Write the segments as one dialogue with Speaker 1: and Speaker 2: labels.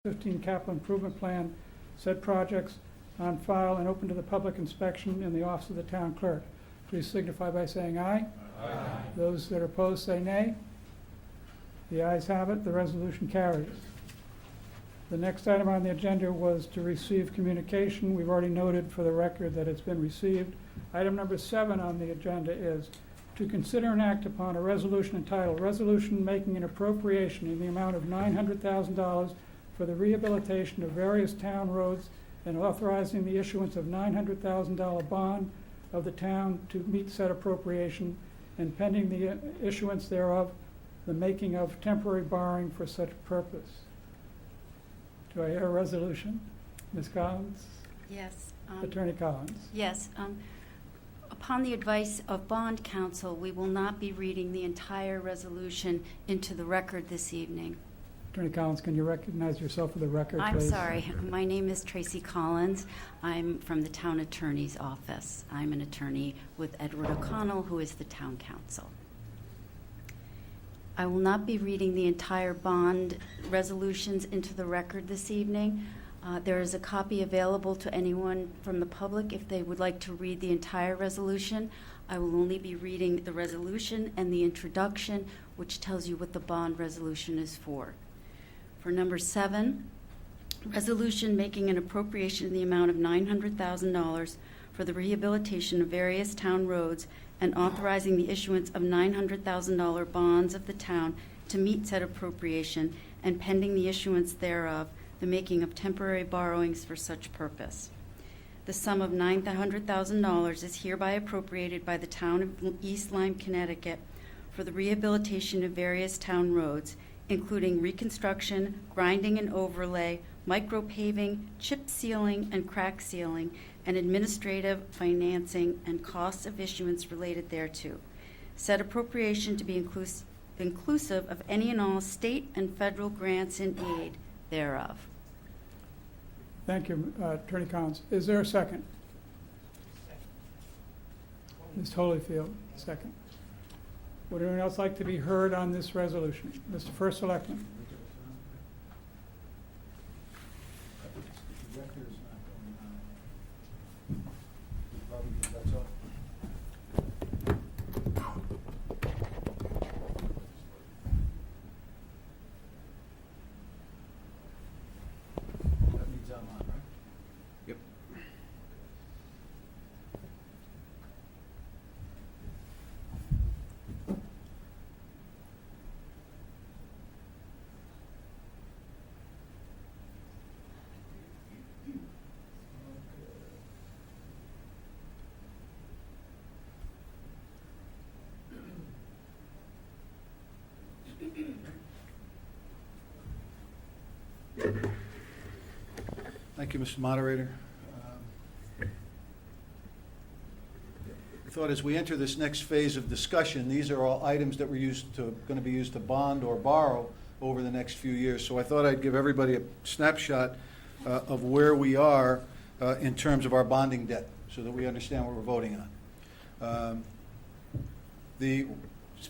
Speaker 1: 15 capital improvement plan, said projects on file and open to the public inspection in the office of the town clerk. Please signify by saying aye.
Speaker 2: Aye.
Speaker 1: Those that are opposed say nay. The ayes have it. The resolution carries. The next item on the agenda was to receive communication. We've already noted for the record that it's been received. Item number 7 on the agenda is to consider and act upon a resolution entitled Resolution Making an Appropriation in the amount of $900,000 for the rehabilitation of various town roads and authorizing the issuance of $900,000 bond of the town to meet said appropriation, and pending the issuance thereof, the making of temporary borrowing for such purpose. Do I hear a resolution? Ms. Collins?
Speaker 3: Yes.
Speaker 1: Attorney Collins?
Speaker 3: Yes. Upon the advice of bond counsel, we will not be reading the entire resolution into the record this evening.
Speaker 1: Attorney Collins, can you recognize yourself for the record,
Speaker 3: I'm
Speaker 1: please?
Speaker 3: sorry. My name is Tracy Collins. I'm from the town attorney's office. I'm an attorney with Edward O'Connell, who is the town counsel. I will not be reading the entire bond resolutions into the record this evening. There is a copy available to anyone from the public if they would like to read the entire resolution. I will only be reading the resolution and the introduction, which tells you what the bond resolution is for. For number 7, resolution making an appropriation in the amount of $900,000 for the rehabilitation of various town roads and authorizing the issuance of $900,000 bonds of the town to meet said appropriation, and pending the issuance thereof, the making of temporary borrowings for such purpose. The sum of $900,000 is hereby appropriated by the town of East Lyme, Connecticut, for the rehabilitation of various town roads, including reconstruction, grinding and overlay, micropaving, chip sealing and crack sealing, and administrative, financing, and costs of issuance related thereto. Said appropriation to be inclusive of any and all state and federal grants in aid thereof.
Speaker 1: Thank you, Attorney Collins. Is there a second? Ms. Holyfield, second. Would anyone else like to be heard on this resolution? Mr. First Selectman.
Speaker 2: Yep. Thank you, Mr. Moderator. I thought as we enter this next phase of discussion, these are all items that we're going to be used to bond or borrow over the next few years. So I thought I'd give everybody a snapshot of where we are in terms of our bonding debt, so that we understand what we're voting on.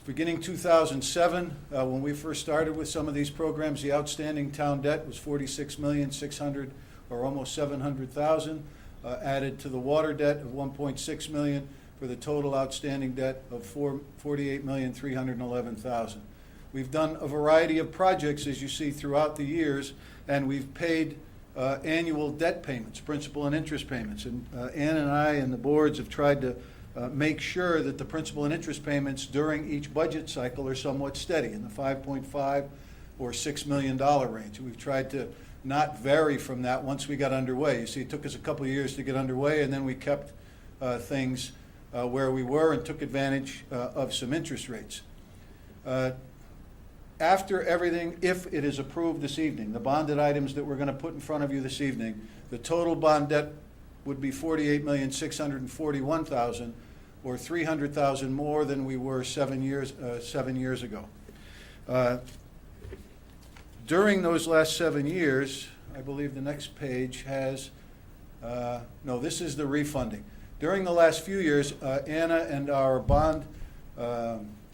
Speaker 2: Beginning 2007, when we first started with some of these programs, the outstanding town debt was $46,600,000 or almost $700,000, added to the water debt of $1.6 million for the total outstanding debt of $48,311,000. We've done a variety of projects, as you see, throughout the years, and we've paid annual debt payments, principal and interest payments. And Ann and I and the boards have tried to make sure that the principal and interest payments during each budget cycle are somewhat steady in the $5.5 or $6 million range. We've tried to not vary from that once we got underway. You see, it took us a couple of years to get underway, and then we kept things where we were and took advantage of some interest rates. After everything, if it is approved this evening, the bonded items that we're going to put in front of you this evening, the total bond debt would be $48,641,000, or $300,000 more than we were 7 years ago. During those last 7 years, I believe the next page has, no, this is the refunding. During the last few years, Anna and our bond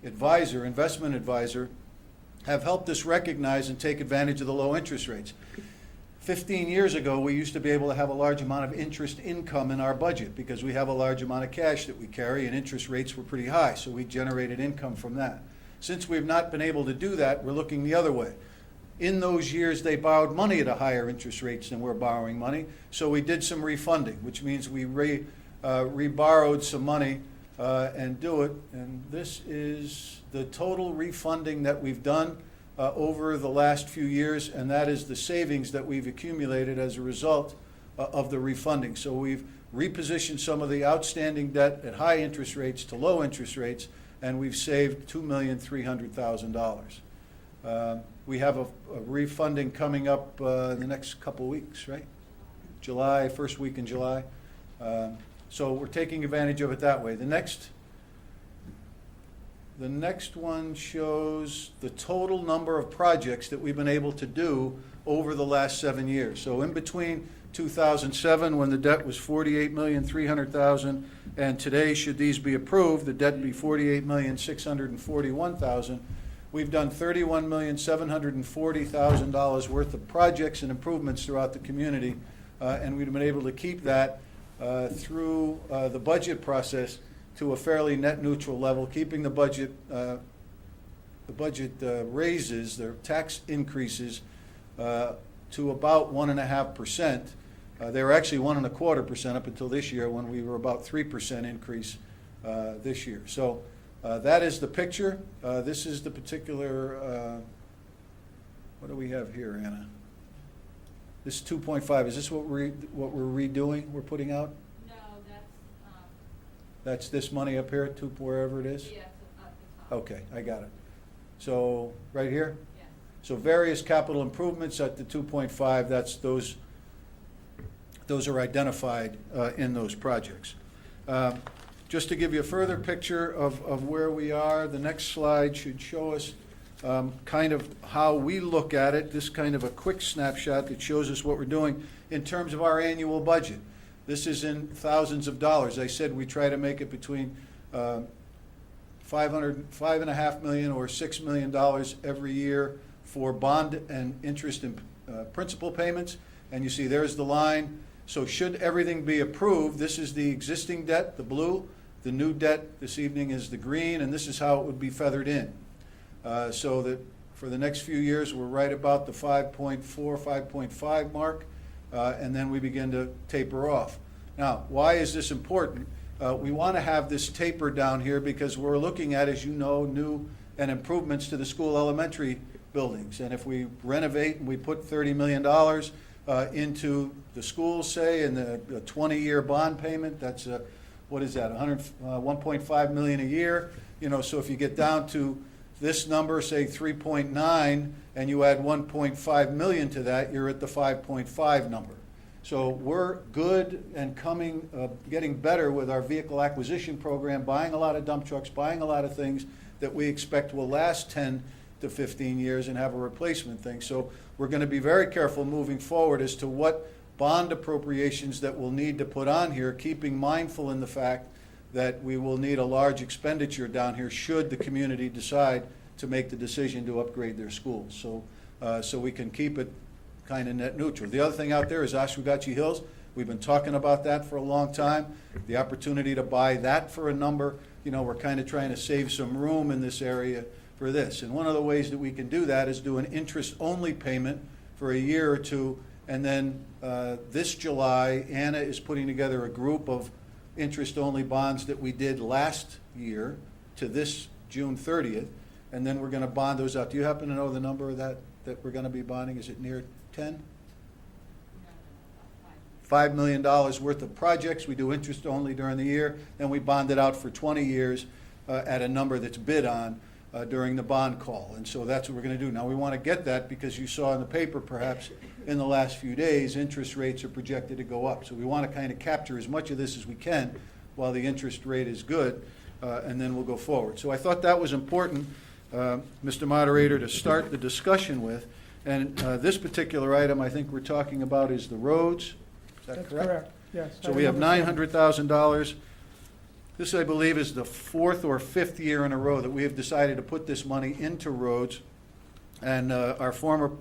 Speaker 2: investment advisor, have helped us recognize and take advantage of the low interest rates. 15 years ago, we used to be able to have a large amount of interest income in our budget because we have a large amount of cash that we carry and interest rates were pretty high, so we generated income from that. Since we've not been able to do that, we're looking the other way. In those years, they borrowed money at a higher interest rates than we're borrowing money, so we did some refunding, which means we re-borrowed some money and do it. And this is the total refunding that we've done over the last few years, and that is the savings that we've accumulated as a result of the refunding. So we've repositioned some of the outstanding debt at high interest rates to low interest rates, and we've saved $2,300,000. We have a refunding coming up in the next couple weeks, right? July, first week in July. So we're taking advantage of it that way. The next one shows the total number of projects that we've been able to do over the last 7 years. So in between 2007, when the debt was $48,300,000, and today, should these be approved, the debt be $48,641,000. We've done $31,740,000 worth of projects and improvements throughout the community, and we've been able to keep that through the budget process to a fairly net neutral level, keeping the budget raises, their tax increases, to about 1.5%. They were actually 1.25% up until this year, when we were about 3% increase this year. So that is the picture. This is the particular. What do we have here, Anna? This is 2.5. Is this what we're redoing? We're putting out?
Speaker 4: No, that's.
Speaker 2: That's this money up here, to wherever it is?
Speaker 4: Yes, at the top.
Speaker 2: Okay, I got it. So, right here?
Speaker 4: Yes.
Speaker 2: So various capital improvements at the 2.5, that's those are identified in those projects. Just to give you a further picture of where we are, the next slide should show us kind of how we look at it, this kind of a quick snapshot that shows us what we're doing in terms of our annual budget. This is in thousands of dollars. I said we try to make it between $5.5 million or $6 million every year for bond and interest and principal payments. And you see there's the line. So should everything be approved, this is the existing debt, the blue. The new debt this evening is the green, and this is how it would be feathered in. So that for the next few years, we're right about the 5.4, 5.5 mark, and then we begin to taper off. Now, why is this important? We want to have this taper down here because we're looking at, as you know, new and improvements to the school elementary buildings. And if we renovate and we put $30 million into the schools, say, and the 20-year bond payment, that's what is that, 1.5 million a year? You know, so if you get down to this number, say 3.9, and you add 1.5 million to that, you're at the 5.5 number. So we're good and getting better with our vehicle acquisition program, buying a lot of dump trucks, buying a lot of things that we expect will last 10 to 15 years and have a replacement thing. So we're going to be very careful moving forward as to what bond appropriations that we'll need to put on here, keeping mindful in the fact that we will need a large expenditure down here should the community decide to make the decision to upgrade their schools. So we can keep it kind of net neutral. The other thing out there is Oswegatchie Hills. We've been talking about that for a long time. The opportunity to buy that for a number, you know, we're kind of trying to save some room in this area for this. And one of the ways that we can do that is do an interest-only payment for a year or two. And then this July, Anna is putting together a group of interest-only bonds that we did last year to this June 30th. And then we're going to bond those out. Do you happen to know the number of that we're going to be bonding? Is it near 10? $5 million worth of projects. We do interest only during the year. Then we bond it out for 20 years at a number that's bid on during the bond call. And so that's what we're going to do. Now, we want to get that because you saw in the paper perhaps in the last few days, interest rates are projected to go up. So we want to kind of capture as much of this as we can while the interest rate is good, and then we'll go forward. So I thought that was important, Mr. Moderator, to start the discussion with. And this particular item I think we're talking about is the roads. Is that
Speaker 1: That's
Speaker 2: correct?
Speaker 1: correct, yes.
Speaker 2: So we have $900,000. This, I believe, is the 4th or 5th year in a row that we have decided to put this money into roads. And our former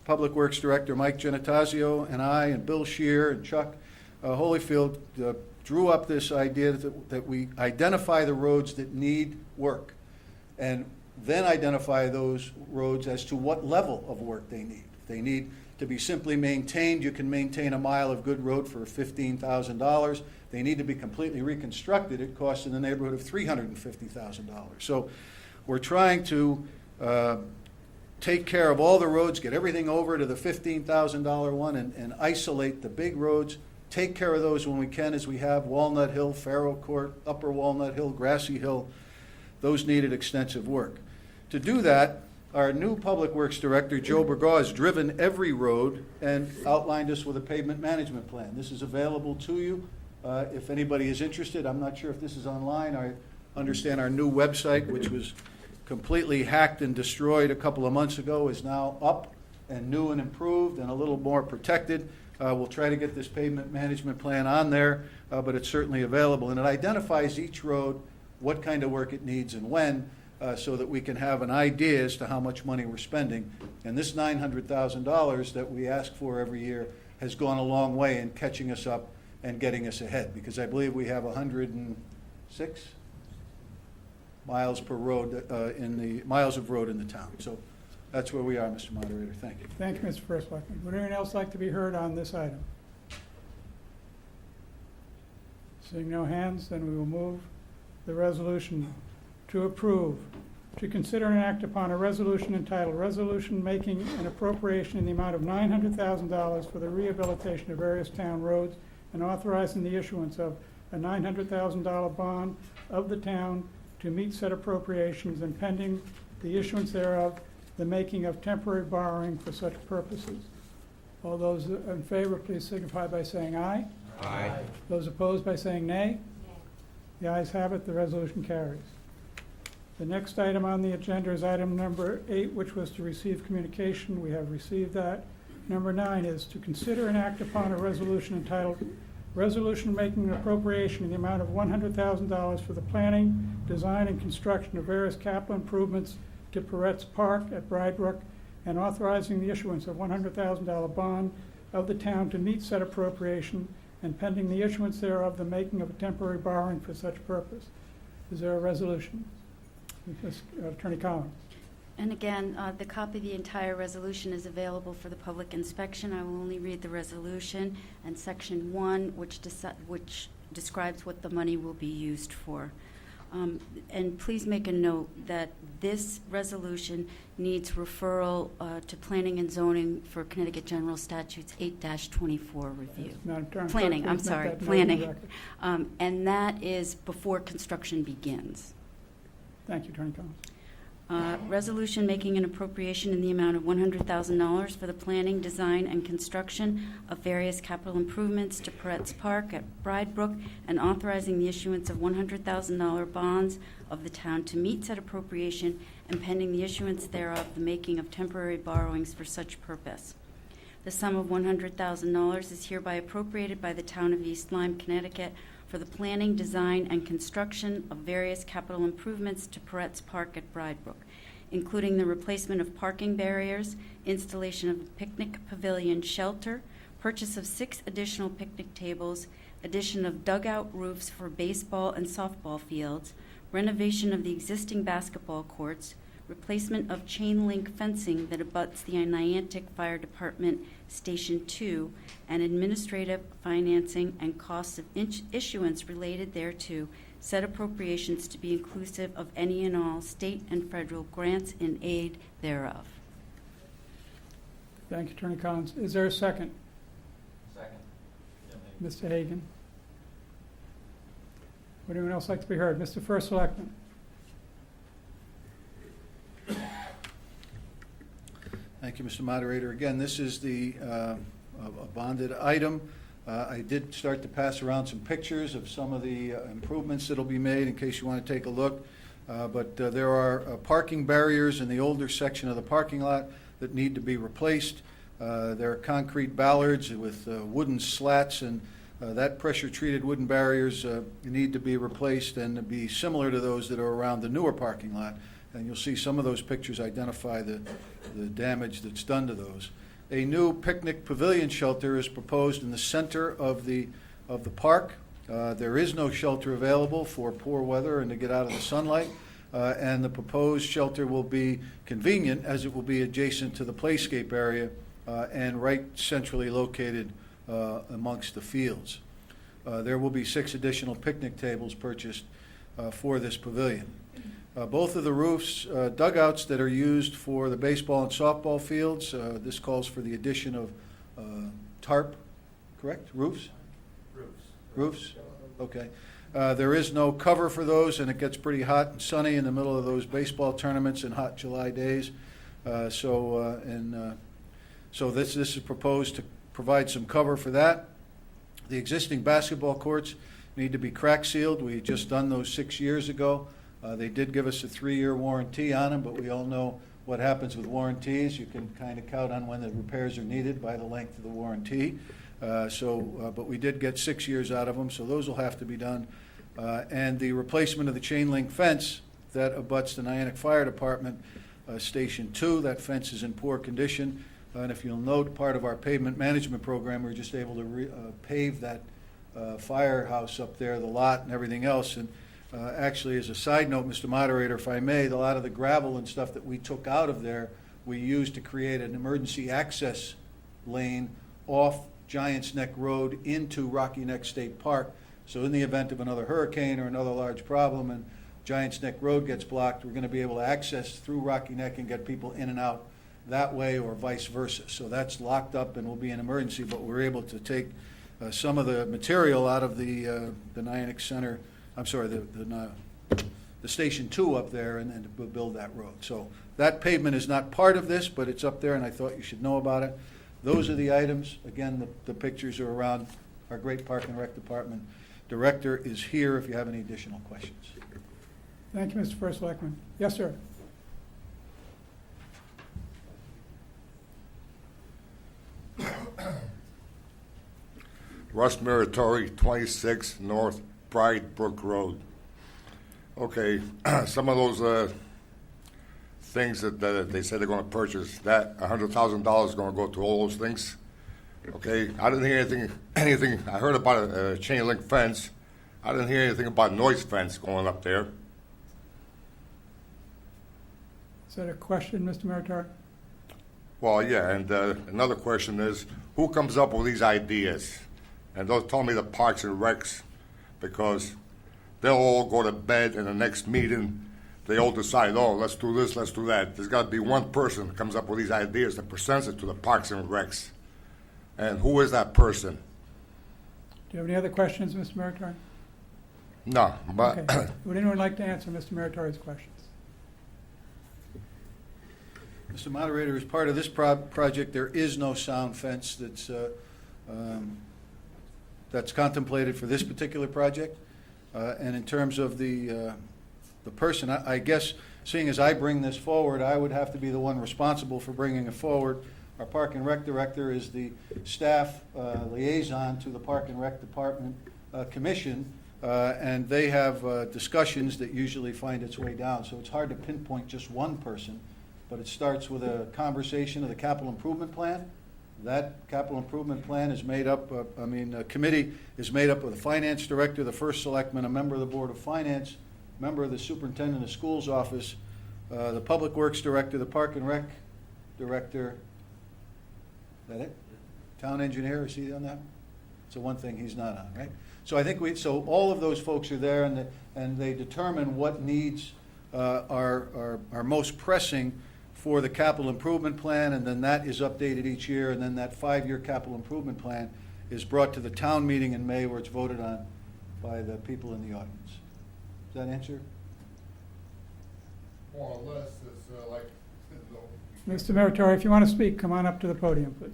Speaker 2: Public Works Director Mike Genitazio and I and Bill Shear and Chuck Holyfield drew up this idea that we identify the roads that need work and then identify those roads as to what level of work they need. If they need to be simply maintained, you can maintain a mile of good road for $15,000. They need to be completely reconstructed, it costs in the neighborhood of $350,000. So we're trying to take care of all the roads, get everything over to the $15,000 one and isolate the big roads, take care of those when we can, as we have Walnut Hill, Farrow Court, Upper Walnut Hill, Grassy Hill. Those needed extensive work. To do that, our new Public Works Director, Joe Burgaw, has driven every road and outlined us with a pavement management plan. This is available to you if anybody is interested. I'm not sure if this is online. I understand our new website, which was completely hacked and destroyed a couple of months ago, is now up and new and improved and a little more protected. We'll try to get this pavement management plan on there, but it's certainly available. And it identifies each road, what kind of work it needs and when, so that we can have an idea as to how much money we're spending. And this $900,000 that we ask for every year has gone a long way in catching us up and getting us ahead, because I believe we have 106 miles per road miles of road in the town. So that's where we are, Mr. Moderator. Thank you.
Speaker 1: Thank you, Mr. First Selectman. Would anyone else like to be heard on this item? Seeing no hands, then we will move the resolution to approve, to consider and act upon a resolution entitled Resolution Making an Appropriation in the amount of $900,000 for the rehabilitation of various town roads and authorizing the issuance of a $900,000 bond of the town to meet said appropriations and pending the issuance thereof, the making of temporary borrowing for such purposes. All those in favor, please signify by saying aye.
Speaker 5: Aye.
Speaker 1: Those opposed by saying nay. The ayes have it, the resolution carries. The next item on the agenda is item number 8, which was to receive communication. We have received that. Number 9 is to consider and act upon a resolution entitled Resolution Making an Appropriation in the amount of $100,000 for the planning, design, and construction of various capital improvements to Peretz Park at Brydebrook and authorizing the issuance of $100,000 bond of the town to meet said appropriation and pending the issuance thereof, the making of a temporary borrowing for such purpose. Is there a resolution? Attorney Collins.
Speaker 3: And again, the copy of the entire resolution is available for the public inspection. I will only read the resolution and section 1, which describes what the money will be used for. And please make a note that this resolution needs referral to Planning and Zoning for Connecticut General Statutes 8-24 review.
Speaker 1: Madam Clerk,
Speaker 3: Planning,
Speaker 1: please
Speaker 3: I'm
Speaker 1: make
Speaker 3: sorry,
Speaker 1: that note in the
Speaker 3: planning.
Speaker 1: record.
Speaker 3: And that is before construction begins.
Speaker 1: Thank you, Attorney Collins.
Speaker 3: Resolution making an appropriation in the amount of $100,000 for the planning, design, and construction of various capital improvements to Peretz Park at Brydebrook and authorizing the issuance of $100,000 bonds of the town to meet said appropriation and pending the issuance thereof, the making of temporary borrowings for such purpose. The sum of $100,000 is hereby appropriated by the town of East Lyme, Connecticut, for the planning, design, and construction of various capital improvements to Peretz Park at Brydebrook, including the replacement of parking barriers, installation of a picnic pavilion shelter, purchase of 6 additional picnic tables, addition of dugout roofs for baseball and softball fields, renovation of the existing basketball courts, replacement of chain link fencing that abuts the Niantic Fire Department Station 2, and administrative financing and costs of issuance related thereto, said appropriations to be inclusive of any and all state and federal grants in aid thereof.
Speaker 1: Thank you, Attorney Collins. Is there a second?
Speaker 5: Second.
Speaker 1: Mr. Hagan. Would anyone else like to be heard? Mr. First Selectman.
Speaker 2: Thank you, Mr. Moderator. Again, this is a bonded item. I did start to pass around some pictures of some of the improvements that'll be made in case you want to take a look. But there are parking barriers in the older section of the parking lot that need to be replaced. There are concrete bollards with wooden slats, and that pressure-treated wooden barriers need to be replaced and be similar to those that are around the newer parking lot. And you'll see some of those pictures identify the damage that's done to those. a new picnic pavilion shelter is proposed in the center of the park. There is no shelter available for poor weather and to get out of the sunlight. And the proposed shelter will be convenient as it will be adjacent to the playscape area and right centrally located amongst the fields. There will be 6 additional picnic tables purchased for this pavilion. Both of the roofs, dugouts that are used for the baseball and softball fields, this calls for the addition of tarp, correct? Roofs? Roofs? Okay. There is no cover for those, and it gets pretty hot and sunny in the middle of those baseball tournaments and hot July days. So this is proposed to provide some cover for that. The existing basketball courts need to be crack sealed. We had just done those 6 years ago. They did give us a 3-year warranty on them, but we all know what happens with warranties. You can kind of count on when the repairs are needed by the length of the warranty. But we did get 6 years out of them, so those will have to be done. And the replacement of the chain link fence that abuts the Niantic Fire Department, Station 2, that fence is in poor condition. And if you'll note, part of our pavement management program, we were just able to pave that firehouse up there, the lot and everything else. And actually, as a side note, Mr. Moderator, if I may, a lot of the gravel and stuff that we took out of there, we used to create an emergency access lane off Giants Neck Road into Rocky Neck State Park. So in the event of another hurricane or another large problem and Giants Neck Road gets blocked, we're going to be able to access through Rocky Neck and get people in and out that way or vice versa. So that's locked up and will be an emergency, but we're able to take some of the material out of the Niantic Center, the Station 2 up there and build that road. So that pavement is not part of this, but it's up there and I thought you should know about it. Those are the items. Again, the pictures are around. Our great Park and Rec Department Director is here if you have any additional questions.
Speaker 1: Thank you, Mr. First Selectman. Yes, sir.
Speaker 5: Russ Muratori, 26 North Pride Brook Road. Okay, some of those things that they said they're going to purchase, that $100,000 is going to go to all those things. Okay, I didn't hear anything. I heard about a chain link fence. I didn't hear anything about noise fence going up there.
Speaker 1: Is that a question, Mr. Meritor?
Speaker 5: Well, yeah, and another question is, who comes up with these ideas? And don't tell me the Parks and Recs, because they'll all go to bed and the next meeting they all decide, oh, let's do this, let's do that. There's got to be one person that comes up with these ideas that presents it to the Parks and Recs. And who is that person?
Speaker 1: Do you have any other questions, Mr. Meritor?
Speaker 5: No, but
Speaker 1: Okay. Would anyone like to answer Mr. Meritori's questions?
Speaker 2: Mr. Moderator, as part of this project, there is no sound fence that's contemplated for this particular project. And in terms of the person, I guess, seeing as I bring this forward, I would have to be the one responsible for bringing it forward. Our Park and Rec Director is the staff liaison to the Park and Rec Department Commission, and they have discussions that usually find its way down. So it's hard to pinpoint just one person, but it starts with a conversation of the capital improvement plan. That capital improvement plan is made up of, a committee is made up of the finance director, the first selectman, a member of the Board of Finance, member of the superintendent of schools office, the public works director, the Park and Rec director. Is that it? Town engineer, is he on that? So one thing he's not on, right? So I think so all of those folks are there and they determine what needs are most pressing for the capital improvement plan, and then that is updated each year, and then that 5-year capital improvement plan is brought to the town meeting in May where it's voted on by the people in the audience. Does that answer?
Speaker 5: more or less, it's like.
Speaker 1: Mr. Meritori, if you want to speak, come on up to the podium, please.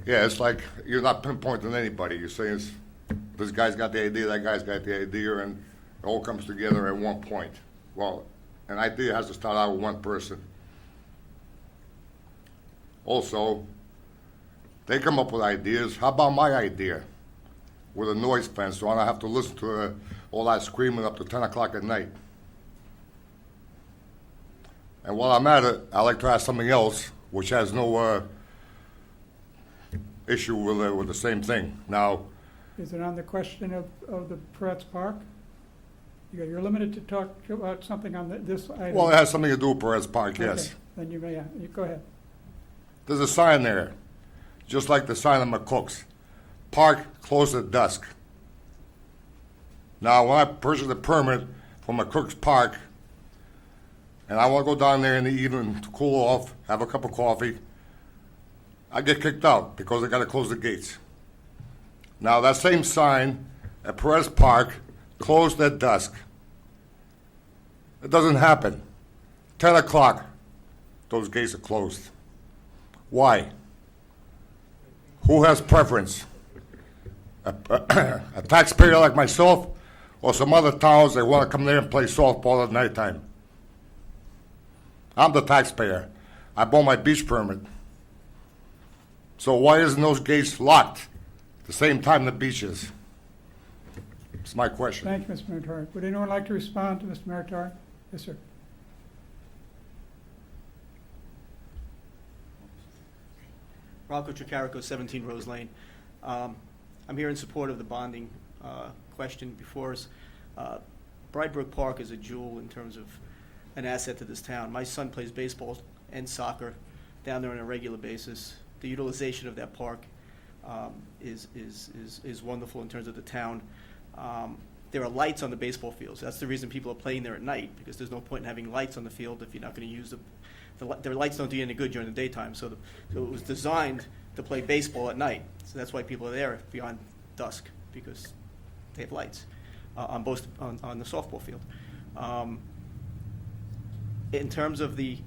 Speaker 5: Yeah, it's like you're not pinpointing anybody. You're saying this guy's got the idea, that guy's got the idea, and it all comes together at one point. Well, an idea has to start out with one person. Also, they come up with ideas. How about my idea with a noise fence, so I don't have to listen to all that screaming up to 10 o'clock at night. And while I'm at it, I'd like to ask something else, which has no issue with the same thing. Now,
Speaker 1: Is it on the question of the Peretz Park? You're limited to talk about something on this item.
Speaker 5: well, it has something to do with Perez Park, yes.
Speaker 1: Okay, then you may, you go ahead.
Speaker 5: There's a sign there, just like the sign on McCook's. Park closed at dusk. Now, when I purchased a permit for McCook's Park, and I want to go down there in the evening to cool off, have a cup of coffee, I get kicked out because they got to close the gates. Now, that same sign at Perez Park closed at dusk. It doesn't happen. 10 o'clock, those gates are closed. Why? Who has preference? A taxpayer like myself, or some other towns that want to come there and play softball at nighttime? I'm the taxpayer. I bought my beach permit. So why isn't those gates locked at the same time the beach is? It's my question.
Speaker 1: Thank you, Mr. Meritori. Would anyone like to respond to Mr. Meritori? Yes, sir.
Speaker 6: Rocco Tricarico, 17 Rose Lane. I'm here in support of the bonding question before us. Brydebrook Park is a jewel in terms of an asset to this town. My son plays baseball and soccer down there on a regular basis. The utilization of that park is wonderful in terms of the town. There are lights on the baseball fields. That's the reason people are playing there at night, because there's no point in having lights on the field if you're not going to use their lights don't do you any good during the daytime. So it was designed to play baseball at night. So that's why people are there beyond dusk, because they have lights on the softball field. In terms of the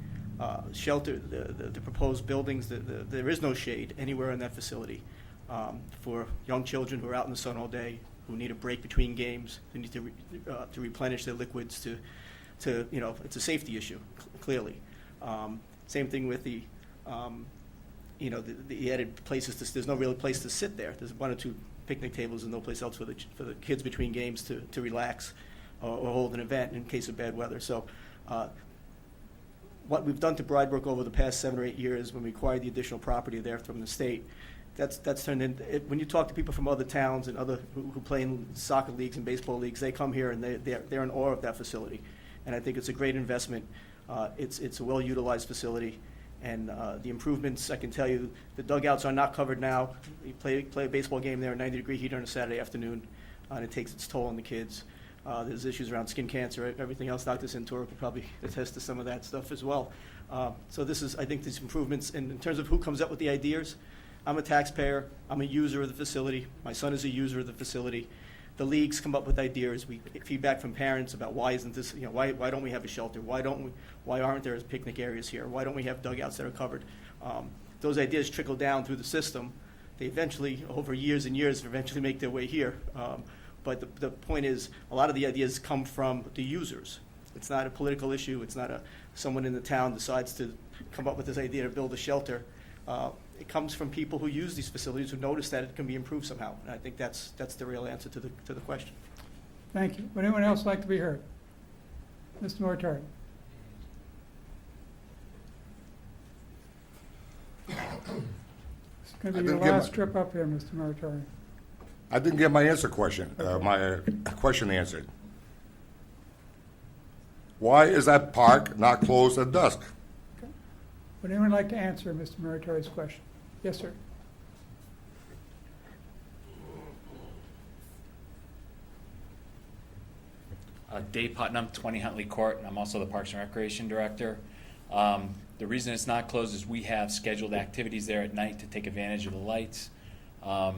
Speaker 6: shelter, the proposed buildings, there is no shade anywhere in that facility for young children who are out in the sun all day, who need a break between games, who need to replenish their liquids. To it's a safety issue, clearly. Same thing with the added places. There's no real place to sit there. There's one or two picnic tables and no place else for the kids between games to relax or hold an event in case of bad weather. So what we've done to Brydebrook over the past 7 or 8 years, when we acquired the additional property there from the state, that's turned into, when you talk to people from other towns and other who play in soccer leagues and baseball leagues, they come here and they're in awe of that facility. And I think it's a great investment. It's a well-utilized facility, and the improvements, I can tell you, the dugouts are not covered now. You play a baseball game there in 90-degree heat on a Saturday afternoon, and it takes its toll on the kids. There's issues around skin cancer, everything else. Dr. Santora could probably attest to some of that stuff as well. So I think these improvements, and in terms of who comes up with the ideas, I'm a taxpayer. I'm a user of the facility. My son is a user of the facility. The leagues come up with ideas. We get feedback from parents about why isn't this, why don't we have a shelter? Why aren't there picnic areas here? Why don't we have dugouts that are covered? Those ideas trickle down through the system. They eventually, over years and years, eventually make their way here. But the point is, a lot of the ideas come from the users. It's not a political issue. It's not someone in the town decides to come up with this idea to build a shelter. It comes from people who use these facilities, who notice that it can be improved somehow. And I think that's the real answer to the question.
Speaker 1: Thank you. Would anyone else like to be heard? Mr. Meritori. It's going to be your last trip up here, Mr. Meritori.
Speaker 5: I didn't get my question answered. Why is that park not closed at dusk?
Speaker 1: Okay. Would anyone like to answer Mr. Meritori's question? Yes, sir.
Speaker 7: Dave Putnam, 20 Huntley Court, and I'm also the Parks and Recreation Director. The reason it's not closed is we have scheduled activities there at night to take advantage of the lights. I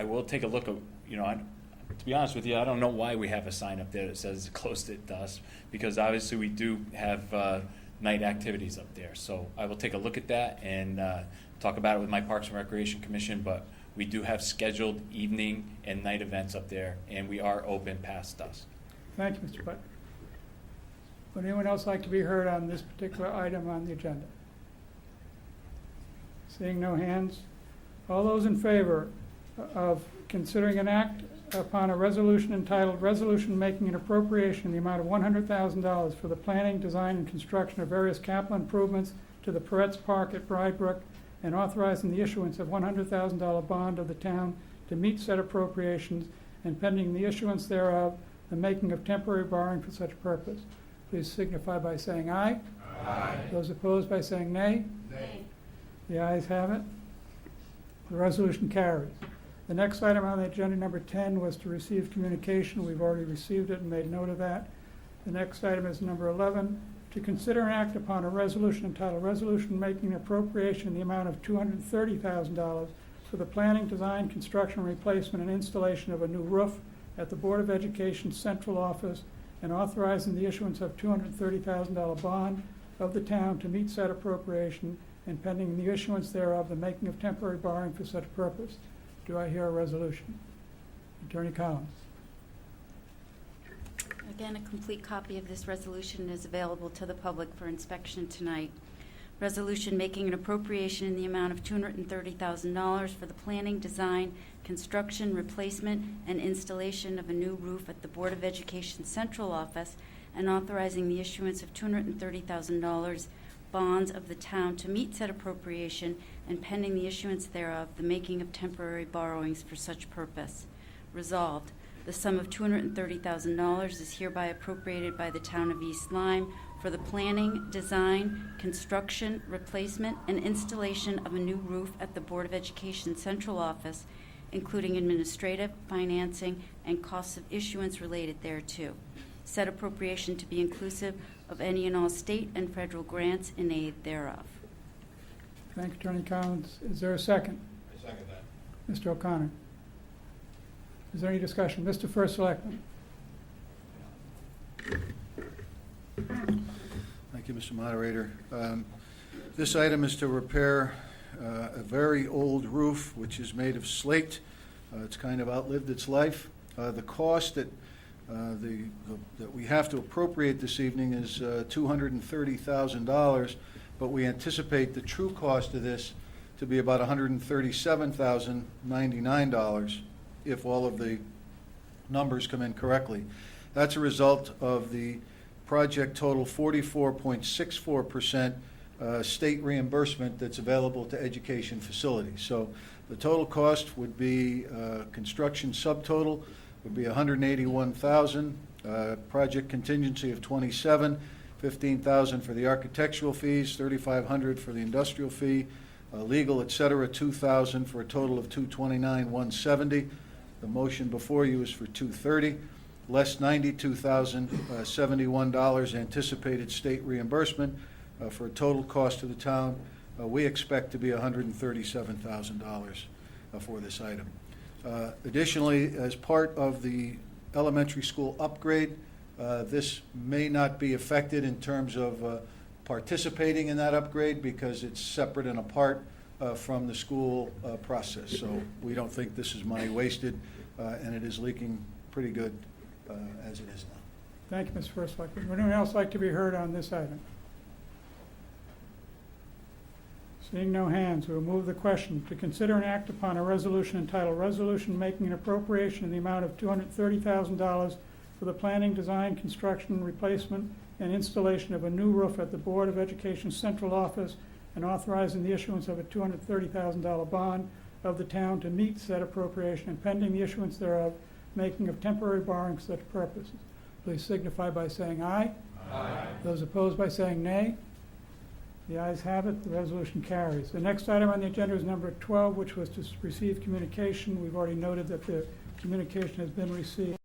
Speaker 7: will take a look at, to be honest with you, I don't know why we have a sign up there that says it's closed at dusk, because obviously we do have night activities up there. So I will take a look at that and talk about it with my Parks and Recreation Commission, but we do have scheduled evening and night events up there, and we are open past dusk.
Speaker 1: Thank you, Mr. Putnam. Would anyone else like to be heard on this particular item on the agenda? Seeing no hands, all those in favor of considering an act upon a resolution entitled Resolution Making an Appropriation in the Amount of $100,000 for the planning, design, and construction of various capital improvements to the Peretz Park at Bride and authorizing the issuance of $100,000 bond of the town to meet said appropriations and pending the issuance thereof, the making of temporary borrowing for such purpose. Please signify by saying aye.
Speaker 5: Aye.
Speaker 1: Those opposed by saying nay.
Speaker 5: Nay.
Speaker 1: The ayes have it. The resolution carries. The next item on the agenda, number 10, was to receive communication. We've already received it and made note of that. The next item is number 11, to consider and act upon a resolution entitled Resolution Making an Appropriation in the amount of $230,000 for the planning, design, construction, replacement, and installation of a new roof at the Board of Education Central Office and authorizing the issuance of $230,000 bond of the town to meet said appropriation and pending the issuance thereof, the making of temporary borrowing for such purpose. Do I hear a resolution? Attorney Collins.
Speaker 3: Again, a complete copy of this resolution is available to the public for inspection tonight. Resolution making an appropriation in the amount of $230,000 for the planning, design, construction, replacement, and installation of a new roof at the Board of Education Central Office and authorizing the issuance of $230,000 bonds of the town to meet said appropriation and pending the issuance thereof, the making of temporary borrowings for such purpose. Resolved, the sum of $230,000 is hereby appropriated by the town of East Lyme for the planning, design, construction, replacement, and installation of a new roof at the Board of Education Central Office, including administrative, financing, and costs of issuance related thereto. Said appropriation to be inclusive of any and all state and federal grants in aid thereof.
Speaker 1: Thank you, Attorney Collins. Is there a second?
Speaker 5: I second that.
Speaker 1: Mr. O'Connor. Is there any discussion? Mr. First Selectman.
Speaker 2: Thank you, Mr. Moderator. This item is to repair a very old roof, which is made of slate. It's kind of outlived its life. The cost that we have to appropriate this evening is $230,000, but we anticipate the true cost of this to be about $137,099 if all of the numbers come in correctly. That's a result of the project total 44.64% state reimbursement that's available to education facilities. So the total cost would be construction subtotal would be $181,000, project contingency of $27,000, $15,000 for the architectural fees, $3,500 for the industrial fee, legal, et cetera, $2,000 for a total of $229,170. The motion before you is for $230,000, less $92,071 anticipated state reimbursement for a total cost to the town. We expect to be $137,000 for this item. Additionally, as part of the elementary school upgrade, this may not be affected in terms of participating in that upgrade because it's separate and apart from the school process. So we don't think this is money wasted, and it is leaking pretty good as it is now.
Speaker 1: Thank you, Mr. First Selectman. Would anyone else like to be heard on this item? Seeing no hands, we will move the question to consider and act upon a resolution entitled Resolution Making an Appropriation in the amount of $230,000 for the planning, design, construction, replacement, and installation of a new roof at the Board of Education Central Office and authorizing the issuance of a $230,000 bond of the town to meet said appropriation and pending the issuance thereof, making of temporary borrowing for such purposes. Please signify by saying aye.
Speaker 5: Aye.
Speaker 1: Those opposed by saying nay. The ayes have it. The resolution carries. The next item on the agenda is number 12, which was to receive communication. We've already noted that the communication has been received.